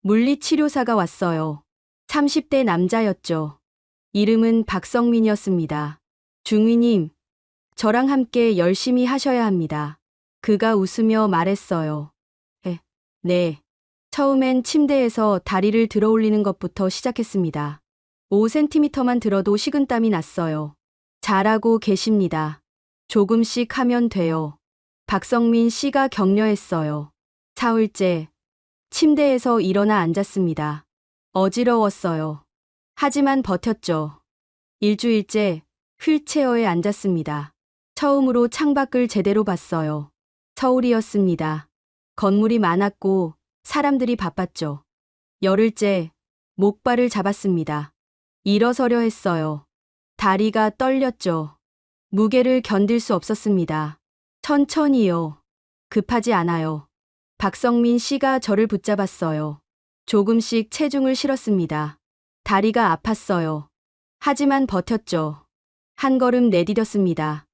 물리치료사가 왔어요. 30대 남자였죠. 이름은 박성민이었습니다. 중위님, 저랑 함께 열심히 하셔야 합니다. 그가 웃으며 말했어요. 네. 처음엔 침대에서 다리를 들어 올리는 것부터 시작했습니다. 5cm만 들어도 식은땀이 났어요. 잘하고 계십니다. 조금씩 하면 돼요. 박성민 씨가 격려했어요. 사흘째, 침대에서 일어나 앉았습니다. 어지러웠어요. 하지만 버텼죠. 일주일째, 휠체어에 앉았습니다. 처음으로 창밖을 제대로 봤어요. 서울이었습니다. 건물이 많았고 사람들이 바빴죠. 열흘째 목발을 잡았습니다. 일어서려 했어요. 다리가 떨렸죠. 무게를 견딜 수 없었습니다. 천천히요. 급하지 않아요. 박성민 씨가 저를 붙잡았어요. 조금씩 체중을 실었습니다. 다리가 아팠어요. 하지만 버텼죠. 한 걸음 내디뎠습니다.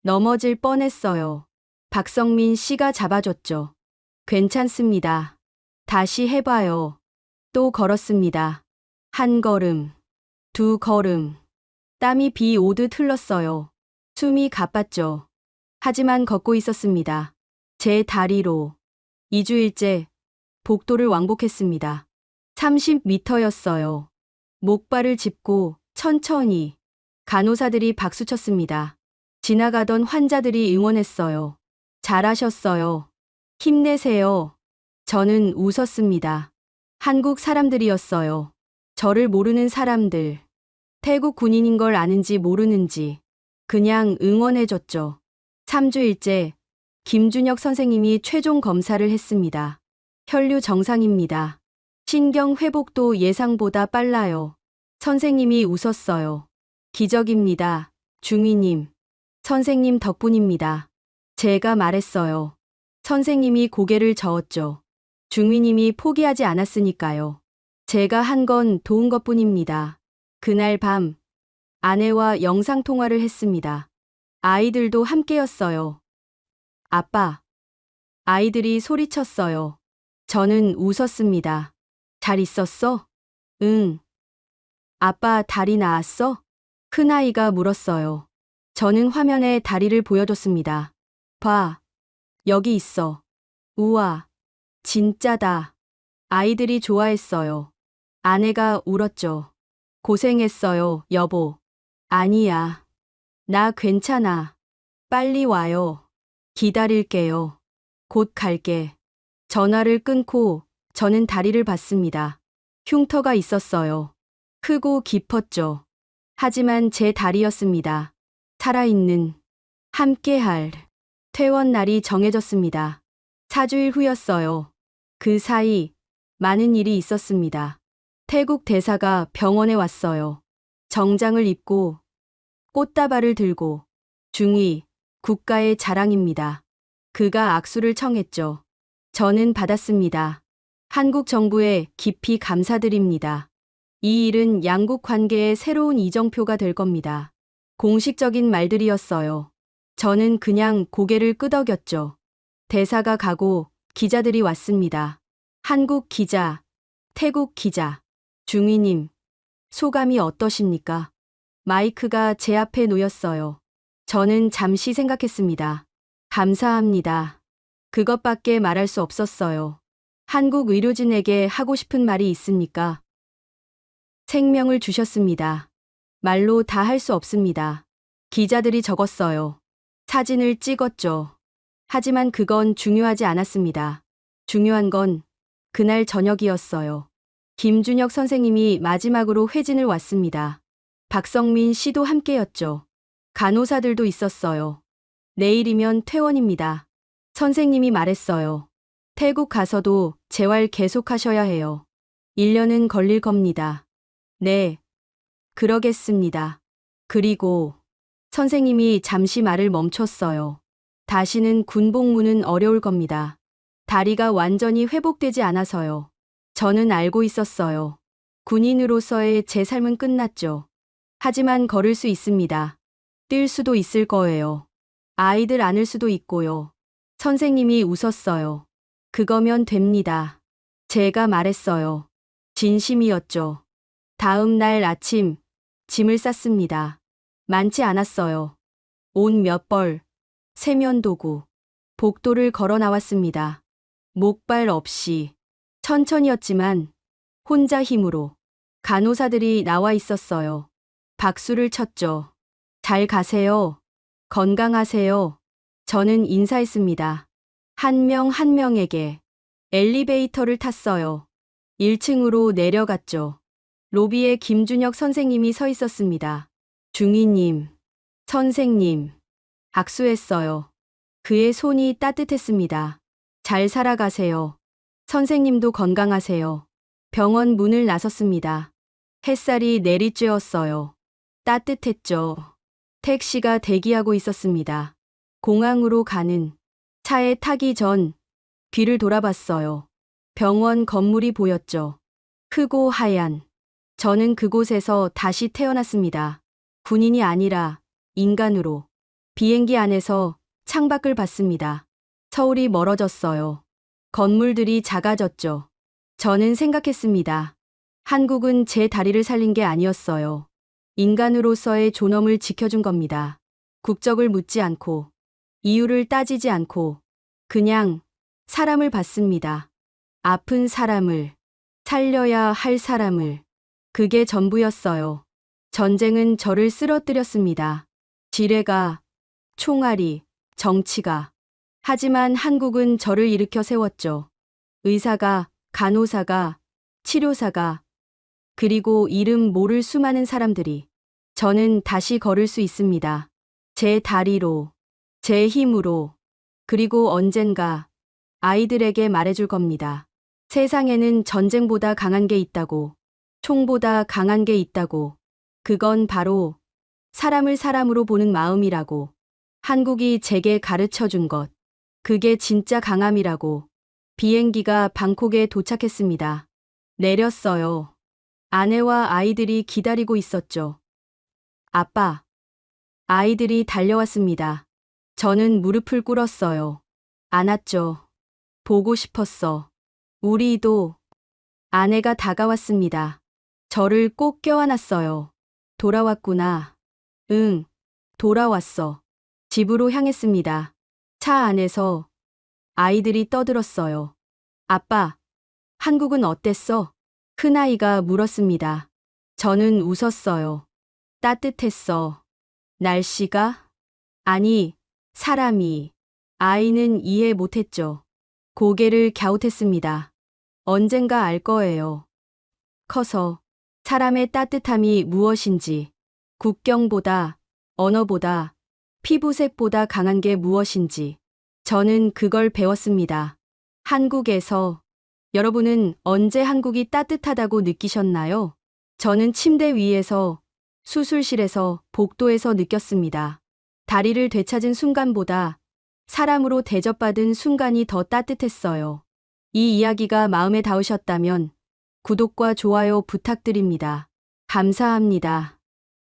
넘어질 뻔했어요. 박성민 씨가 잡아줬죠. 괜찮습니다. 다시 해봐요. 또 걸었습니다. 한 걸음, 두 걸음. 땀이 비 오듯 흘렀어요. 숨이 가빴죠. 하지만 걷고 있었습니다. 제 다리로. 2주일째 복도를 왕복했습니다. 30m였어요. 목발을 짚고 천천히. 간호사들이 박수쳤습니다. 지나가던 환자들이 응원했어요. 잘하셨어요. 힘내세요. 저는 웃었습니다. 한국 사람들이었어요. 저를 모르는 사람들. 태국 군인인 걸 아는지 모르는지 그냥 응원해줬죠. 3주일째 김준혁 선생님이 최종 검사를 했습니다. 혈류 정상입니다. 신경 회복도 예상보다 빨라요. 선생님이 웃었어요. 기적입니다. 중위님. 선생님 덕분입니다. 제가 말했어요. 선생님이 고개를 저었죠. 중위님이 포기하지 않았으니까요. 제가 한 건 도운 것뿐입니다. 그날 밤 아내와 영상통화를 했습니다. 아이들도 함께였어요. 아빠. 아이들이 소리쳤어요. 저는 웃었습니다. 잘 있었어? 응. 아빠 다리 나았어? 큰아이가 물었어요. 저는 화면에 다리를 보여줬습니다. 봐. 여기 있어. 우와. 진짜다. 아이들이 좋아했어요. 아내가 울었죠. 고생했어요, 여보. 아니야. 나 괜찮아. 빨리 와요. 기다릴게요. 곧 갈게. 전화를 끊고 저는 다리를 봤습니다. 흉터가 있었어요. 크고 깊었죠. 하지만 제 다리였습니다. 살아있는, 함께할. 퇴원 날이 정해졌습니다. 4주일 후였어요. 그 사이 많은 일이 있었습니다. 태국 대사가 병원에 왔어요. 정장을 입고 꽃다발을 들고 중위, 국가의 자랑입니다. 그가 악수를 청했죠. 저는 받았습니다. 한국 정부에 깊이 감사드립니다. 이 일은 양국 관계의 새로운 이정표가 될 겁니다. 공식적인 말들이었어요. 저는 그냥 고개를 끄덕였죠. 대사가 가고 기자들이 왔습니다. 한국 기자, 태국 기자. 중위님, 소감이 어떠십니까? 마이크가 제 앞에 놓였어요. 저는 잠시 생각했습니다. 감사합니다. 그것밖에 말할 수 없었어요. 한국 의료진에게 하고 싶은 말이 있습니까? 생명을 주셨습니다. 말로 다 할 수 없습니다. 기자들이 적었어요. 사진을 찍었죠. 하지만 그건 중요하지 않았습니다. 중요한 건 그날 저녁이었어요. 김준혁 선생님이 마지막으로 회진을 왔습니다. 박성민 씨도 함께였죠. 간호사들도 있었어요. 내일이면 퇴원입니다. 선생님이 말했어요. 태국 가서도 재활 계속하셔야 해요. 1년은 걸릴 겁니다. 네, 그러겠습니다. 그리고 선생님이 잠시 말을 멈췄어요. 다시는 군복무는 어려울 겁니다. 다리가 완전히 회복되지 않아서요. 저는 알고 있었어요. 군인으로서의 제 삶은 끝났죠. 하지만 걸을 수 있습니다. 뛸 수도 있을 거예요. 아이들 안을 수도 있고요. 선생님이 웃었어요. 그거면 됩니다. 제가 말했어요. 진심이었죠. 다음 날 아침 짐을 쌌습니다. 많지 않았어요. 옷 몇 벌, 세면도구, 복도를 걸어 나왔습니다. 목발 없이. 천천히였지만 혼자 힘으로. 간호사들이 나와 있었어요. 박수를 쳤죠. 잘 가세요. 건강하세요. 저는 인사했습니다. 한 명 한 명에게. 엘리베이터를 탔어요. 1층으로 내려갔죠. 로비에 김준혁 선생님이 서 있었습니다. 중위님, 선생님. 악수했어요. 그의 손이 따뜻했습니다. 잘 살아가세요. 선생님도 건강하세요. 병원 문을 나섰습니다. 햇살이 내리쬐었어요. 따뜻했죠. 택시가 대기하고 있었습니다. 공항으로 가는 차에 타기 전 뒤를 돌아봤어요. 병원 건물이 보였죠. 크고 하얀. 저는 그곳에서 다시 태어났습니다. 군인이 아니라 인간으로. 비행기 안에서 창밖을 봤습니다. 서울이 멀어졌어요. 건물들이 작아졌죠. 저는 생각했습니다. 한국은 제 다리를 살린 게 아니었어요. 인간으로서의 존엄을 지켜준 겁니다. 국적을 묻지 않고, 이유를 따지지 않고, 그냥 사람을 봤습니다. 아픈 사람을, 살려야 할 사람을. 그게 전부였어요. 전쟁은 저를 쓰러뜨렸습니다. 지뢰가, 총알이, 정치가. 하지만 한국은 저를 일으켜 세웠죠. 의사가, 간호사가, 치료사가, 그리고 이름 모를 수많은 사람들이. 저는 다시 걸을 수 있습니다. 제 다리로, 제 힘으로, 그리고 언젠가 아이들에게 말해줄 겁니다. 세상에는 전쟁보다 강한 게 있다고, 총보다 강한 게 있다고. 그건 바로 사람을 사람으로 보는 마음이라고. 한국이 제게 가르쳐 준 것. 그게 진짜 강함이라고. 비행기가 방콕에 도착했습니다. 내렸어요. 아내와 아이들이 기다리고 있었죠. 아빠. 아이들이 달려왔습니다. 저는 무릎을 꿇었어요. 안았죠. 보고 싶었어. 우리도. 아내가 다가왔습니다. 저를 꼭 껴안았어요. 돌아왔구나. 응, 돌아왔어. 집으로 향했습니다. 차 안에서 아이들이 떠들었어요. 아빠, 한국은 어땠어? 큰아이가 물었습니다. 저는 웃었어요. 따뜻했어. 날씨가? 아니, 사람이. 아이는 이해 못했죠. 고개를 갸웃했습니다. 언젠가 알 거예요. 커서 사람의 따뜻함이 무엇인지, 국경보다, 언어보다, 피부색보다 강한 게 무엇인지. 저는 그걸 배웠습니다. 한국에서. 여러분은 언제 한국이 따뜻하다고 느끼셨나요? 저는 침대 위에서, 수술실에서, 복도에서 느꼈습니다. 다리를 되찾은 순간보다 사람으로 대접받은 순간이 더 따뜻했어요. 이 이야기가 마음에 닿으셨다면 구독과 좋아요 부탁드립니다. 감사합니다.